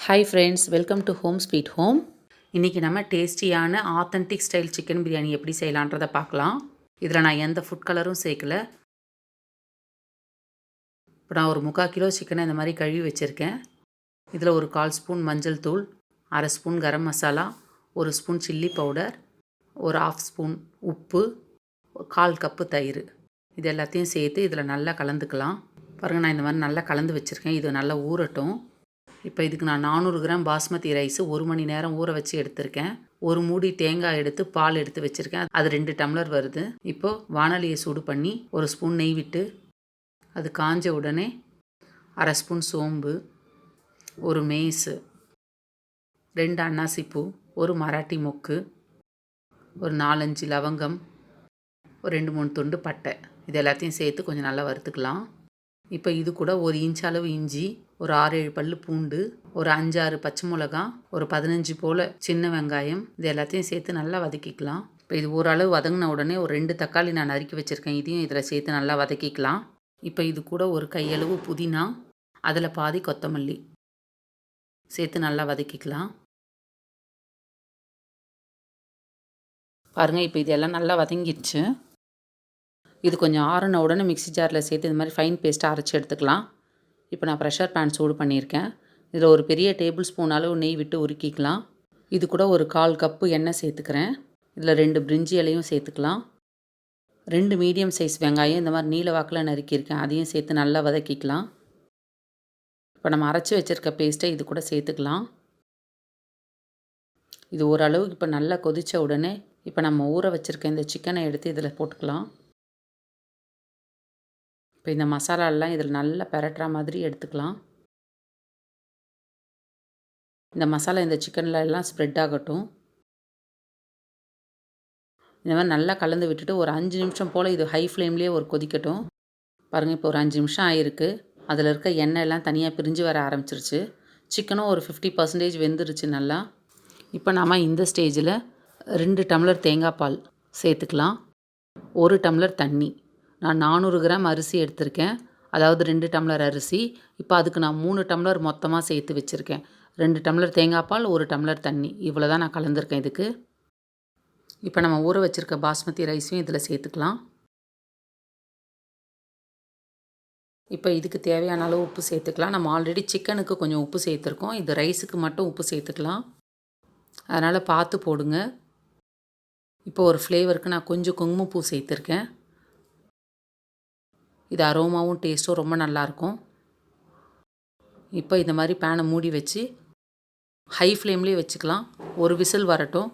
Hi friends, welcome to Home Sweet Home. இன்றைக்கி நம்ம டேஸ்டியான ஆத்தென்டிக் ஸ்டைல் சிக்கன் பிரியாணி எப்படி செய்யலான்றதை பார்க்கலாம். இதில் நான் எந்த ஃபுட் கலரும் சேர்க்கல. இப்போ நான் ஒரு 3/4 கிலோ சிக்கனை இந்த மாதிரி கழுவி வச்சுருக்கேன். இதில் ஒரு 1/4 ஸ்பூன் மஞ்சள் தூள், 1/2 spoon garam masala, 1 spoon chilli powder, ஒரு 1/2 ஸ்பூன் உப்பு, 1/4 கப்பு தயிர், இது எல்லாத்தையும் சேர்த்து இதில் நல்லா கலந்துக்கலாம். பாருங்கள், நான் இந்த மாதிரி நல்லா கலந்து வச்சுருக்கேன். இது நல்லா ஊறட்டும். இப்போ இதுக்கு நான் 400 கிராம் பாஸ்மதி ரைஸு 1 மணி நேரம் ஊற வச்சு எடுத்திருக்கேன். ஒரு மூடி தேங்காய் எடுத்து பால் எடுத்து வச்சுருக்கேன். அது 2 டம்ளர் வருது. இப்போது வானலியை சூடு பண்ணி 1 ஸ்பூன் நெய் விட்டு அது காஞ்ச உடனே 1/2 ஸ்பூன் சோம்பு, ஒரு மேஸு, 2 அன்னாசிப்பூ, ஒரு மராட்டி மொக்கு, ஒரு 4-5 லவங்கம், ஒரு 2-3 துண்டு பட்டை, இது எல்லாத்தையும் சேர்த்து கொஞ்சம் நல்லா வறுத்துக்கலாம். இப்போ இது கூட 1 இன்ச் அளவு இஞ்சி, ஒரு 6-7 பல்லு பூண்டு, ஒரு 5-6 பச்சை மிளகா, ஒரு 15 போல் சின்ன வெங்காயம், இது எல்லாத்தையும் சேர்த்து நல்லா வதக்கிக்கலாம். இப்போ இது ஓரளவு வதங்கின உடனே ஒரு 2 தக்காளி நான் நறுக்கி வச்சுருக்கேன். இதையும் இதில் சேர்த்து நல்லா வதக்கிக்கலாம். இப்போ இது கூட ஒரு கையளவு புதினா, அதில் பாதி கொத்தமல்லி சேர்த்து நல்லா வதக்கிக்கலாம். பாருங்கள், இப்போ இதெல்லாம் நல்லா வதங்கிடுச்சு. இது கொஞ்சம் ஆறின உடனே மிக்ஸி ஜாரில் சேர்த்து இந்த மாதிரி ஃபைன் பேஸ்ட்டாக அரைச்சி எடுத்துக்கலாம். இப்போ நான் ப்ரெஷர் பேன் சூடு பண்ணியிருக்கேன். இதில் ஒரு பெரிய டேபிள் ஸ்பூன் அளவு நெய் விட்டு உருக்கிக்கலாம். இது கூட ஒரு 1/4 கப்பு எண்ணெய் சேர்த்துக்கிறேன். இதில் 2 பிரிஞ்சி இலையும் சேர்த்துக்கலாம். 2 மீடியம் சைஸ் வெங்காயம் இந்த மாதிரி நீல வாக்கில் நறுக்கியிருக்கேன். அதையும் சேர்த்து நல்லா வதக்கிக்கலாம். இப்போ நம்ம அரைச்சி வச்சுருக்க பேஸ்ட்டை இது கூட சேர்த்துக்கலாம். இது ஓரளவுக்கு இப்போ நல்லா கொதித்த உடனே இப்போ நம்ம ஊற வச்சுருக்க இந்த சிக்கனை எடுத்து இதில் போட்டுக்கலாம். இப்போ இந்த மசாலாலாம் இதில் நல்லா பெரட்டுற மாதிரி எடுத்துக்கலாம். இந்த மசாலா இந்த சிக்கனில் எல்லாம் ஸ்ப்ரெட் ஆகட்டும். இந்த மாதிரி நல்லா கலந்து விட்டுட்டு ஒரு 5 நிமிஷம் போல் இது ஹை ஃப்ளேம்லேயே ஒரு கொதிக்கட்டும். பாருங்கள், இப்போ ஒரு 5 நிமிஷம் ஆகிருக்கு. அதில் இருக்க எண்ணெய் எல்லாம் தனியாக பிரிஞ்சு வர ஆரம்பிச்சிருச்சு. சிக்கனும் ஒரு 50% வெந்துருச்சு நல்லா. இப்போ நாம் இந்த ஸ்டேஜில் 2 டம்ளர் தேங்காய் பால் சேர்த்துக்கலாம். 1 டம்ளர் தண்ணி. நான் 400 கிராம் அரிசி எடுத்திருக்கேன். அதாவது 2 டம்ளர் அரிசி. இப்போ அதுக்கு நான் 3 டம்ளர் மொத்தமாக சேர்த்து வச்சுருக்கேன். 2 டம்ளர் தேங்காய் பால், 1 டம்ளர் தண்ணி, இவ்வளோ தான் நான் கலந்துருக்கேன் இதுக்கு. இப்போ நம்ம ஊற வச்சுருக்க பாஸ்மதி ரைஸையும் இதில் சேர்த்துக்கலாம். இப்போ இதுக்கு தேவையான அளவு உப்பு சேர்த்துக்கலாம். நம்ம ஆல்ரெடி சிக்கனுக்கு கொஞ்சம் உப்பு சேர்த்துருக்கோம். இது ரைஸுக்கு மட்டும் உப்பு சேர்த்துக்கலாம். அதனால் பார்த்து போடுங்க. இப்போ ஒரு ஃப்ளேவருக்கு நான் கொஞ்சம் குங்குமப்பூ சேர்த்துருக்கேன். இது அரோமாவும் டேஸ்ட்டும் ரொம்ப நல்லாயிருக்கும். இப்போ இந்த மாதிரி பேனை மூடி வச்சு ஹை ஃப்ளேம்லேயே வச்சுக்கலாம். ஒரு விசில் வரட்டும்.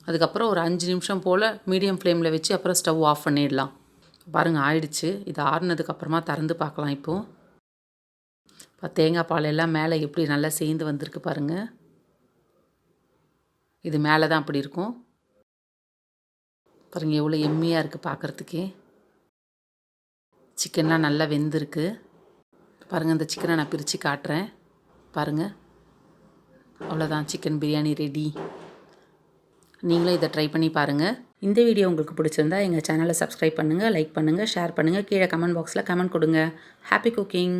அதுக்கப்புறம் ஒரு 5 நிமிஷம் போல் மீடியம் ஃப்ளேமில் வச்சு அப்புறம் ஸ்டவ் ஆஃப் பண்ணிடலாம். பாருங்கள், ஆயிடுச்சு. இது ஆறுனதுக்கப்புறமா திறந்து பார்க்கலாம். இப்போது இப்போ தேங்காய் பால் எல்லாம் மேலே எப்படி நல்லா சேர்ந்து வந்திருக்கு பாருங்கள். இது மேலே தான் அப்படி இருக்கும். பாருங்கள், எவ்வளோ எம்மியாக இருக்குது பார்க்குறதுக்கே. சிக்கன்லாம் நல்லா வெந்திருக்கு. பாருங்கள், இந்த சிக்கனை நான் பிரித்து காட்டுறேன். பாருங்கள், அவ்வளோதான், சிக்கன் பிரியாணி ரெடி. நீங்களும் இதை ட்ரை பண்ணி பாருங்கள். இந்த வீடியோ உங்களுக்கு பிடிச்சிருந்தா எங்கள் சேனலை சப்ஸ்கிரைப் பண்ணுங்கள், லைக் பண்ணுங்கள், ஷேர் பண்ணுங்கள். கீழே கமெண்ட் பாக்ஸில் கமெண்ட் கொடுங்க. Happy cooking.